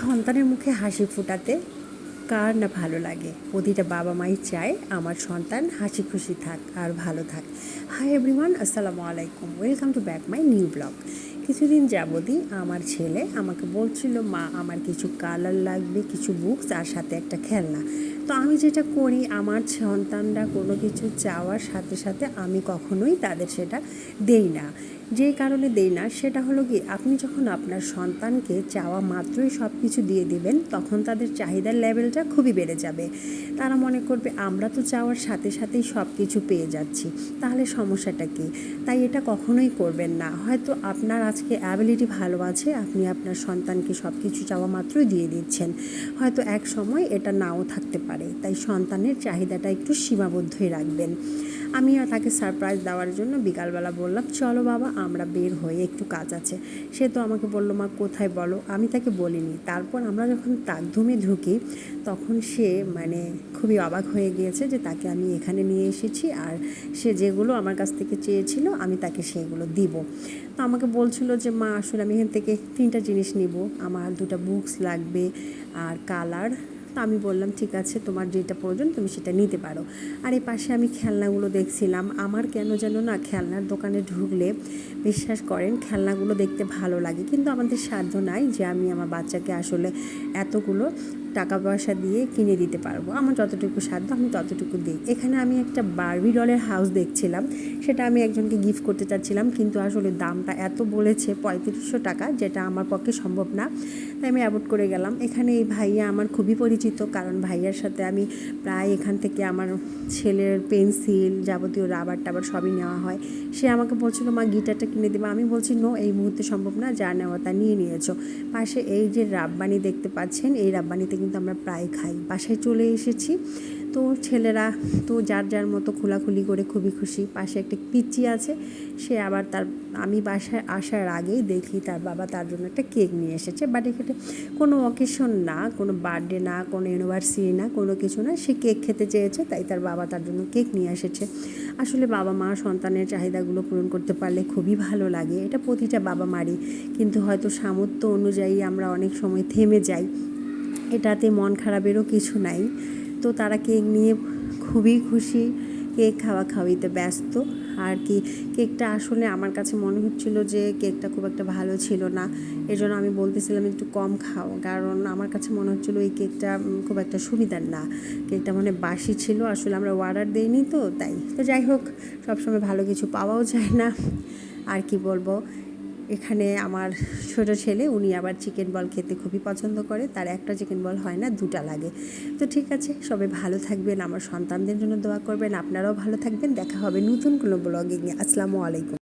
সন্তানের মুখে হাসি ফোটাতে কার না ভালো লাগে। প্রতিটা বাবা মাই চায় আমার সন্তান হাসি খুশি থাক আর ভালো থাক। হাই এভরিওয়ান, আসসালামু আলাইকুম, welcome to back my new blog. কিছুদিন যাবতই আমার ছেলে আমাকে বলছিল, মা আমার কিছু কালার লাগবে, কিছু বুকস আর সাথে একটা খেলনা। তো আমি যেটা করি, আমার সন্তানরা কোনো কিছু চাওয়ার সাথে সাথে আমি কখনোই তাদের সেটা দেই না। যেই কারণে দেই না সেটা হলো কি, আপনি যখন আপনার সন্তানকে চাওয়া মাত্রই সব কিছু দিয়ে দিবেন, তখন তাদের চাহিদার লেভেলটা খুবই বেড়ে যাবে। তারা মনে করবে আমরা তো চাওয়ার সাথে সাথেই সব কিছু পেয়ে যাচ্ছি, তাহলে সমস্যাটা কী? তাই এটা কখনোই করবেন না। হয়তো আপনার আজকে অ্যাবিলিটি ভালো আছে, আপনি আপনার সন্তানকে সব কিছু চাওয়া মাত্রই দিয়ে দিচ্ছেন, হয়তো এক সময় এটা নাও থাকতে পারে। তাই সন্তানের চাহিদাটা একটু সীমাবদ্ধই রাখবেন। আমিও তাকে সারপ্রাইজ দেওয়ার জন্য বিকালবেলা বললাম, চলো বাবা আমরা বের হয়ে একটু কাজ আছে। সে তো আমাকে বললো, মা কোথায় বলো। আমি তাকে বলিনি। তারপর আমরা যখন তাকধুমে ঢুকি, তখন সে খুবই অবাক হয়ে গিয়েছে যে তাকে আমি এখানে নিয়ে এসেছি, আর সে যেগুলো আমার কাছ থেকে চেয়েছিল আমি তাকে সেগুলো দিব। তো আমাকে বলছিল যে মা আসলে আমি এখান থেকে 3টা জিনিস নিব, আমার 2টা বুকস লাগবে আর কালার। তো আমি বললাম, ঠিক আছে, তোমার যেটা প্রয়োজন তুমি সেটা নিতে পারো। আর এই পাশে আমি খেলনাগুলো দেখছিলাম। আমার কেন যেন না খেলনার দোকানে ঢুকলে, বিশ্বাস করেন, খেলনাগুলো দেখতে ভালো লাগে, কিন্তু আমাদের সাধ্য নাই যে আমি আমার বাচ্চাকে আসলে এতগুলো টাকা পয়সা দিয়ে কিনে দিতে পারবো। আমার যতটুকু সাধ্য আমি ততটুকু দিই। এখানে আমি একটা বারবি ডলের হাউস দেখছিলাম, সেটা আমি একজনকে গিফট করতে চাচ্ছিলাম, কিন্তু আসলে দামটা এত বলেছে 3500 টাকা, যেটা আমার পক্ষে সম্ভব না। তাই আমি অ্যাভয়েড করে গেলাম। এখানে এই ভাইয়া আমার খুবই পরিচিত, কারণ ভাইয়ার সাথে আমি প্রায় এখান থেকে আমার ছেলের পেন্সিল, যাবতীয় রাবার টাবার সবই নেওয়া হয়। সে আমাকে বলছিল, মা গিটারটা কিনে দেবে। আমি বলছি, নো, এই মুহূর্তে সম্ভব না, যা নেওয়া তা নিয়ে নিয়েছো। পাশে এই যে রাব্বানি দেখতে পাচ্ছেন, এই রাব্বানিতে কিন্তু আমরা প্রায় খাই। বাসায় চলে এসেছি, তো ছেলেরা তো যার যার মতো খোলাখুলি করে খুবই খুশি। পাশে একটা পিচ্চি আছে, সে আবার আমি বাসায় আসার আগেই দেখি তার বাবা তার জন্য একটা কেক নিয়ে এসেছে। বাট এখানে কোনো অকেশন না, কোনো বার্থডে না, কোনো অ্যানিভার্সারি না, কোনো কিছু না, সে কেক খেতে চেয়েছে, তাই তার বাবা তার জন্য কেক নিয়ে এসেছে। আসলে বাবা মা সন্তানের চাহিদাগুলো পূরণ করতে পারলে খুবই ভালো লাগে। এটা প্রতিটা বাবা মারই, কিন্তু হয়তো সামর্থ্য অনুযায়ী আমরা অনেক সময় থেমে যাই। এটাতে মন খারাপেরও কিছু নাই। তো তারা কেক নিয়ে খুবই খুশি, কেক খাওয়াইতে ব্যস্ত আর কি। কেকটা আসলে আমার কাছে মনে হচ্ছিল যে কেকটা খুব একটা ভালো ছিল না, এজন্য আমি বলতেছিলাম একটু কম খাও, কারণ আমার কাছে মনে হচ্ছিলো এই কেকটা খুব একটা সুবিধার না। কেকটা বাসি ছিল, আসলে আমরা অর্ডার দিইনি তো তাই। তো যাই হোক, সবসময় ভালো কিছু পাওয়াও যায় না, আর কি বলবো। এখানে আমার ছোট ছেলে, উনি আবার চিকেন বল খেতে খুবই পছন্দ করে, তার একটা চিকেন বল হয় না, 2টা লাগে। তো ঠিক আছে, সবাই ভালো থাকবেন, আমার সন্তানদের জন্য দোয়া করবেন, আপনারাও ভালো থাকবেন। দেখা হবে নতুন কোনো ব্লগে নিয়ে। আসসালামু আলাইকুম।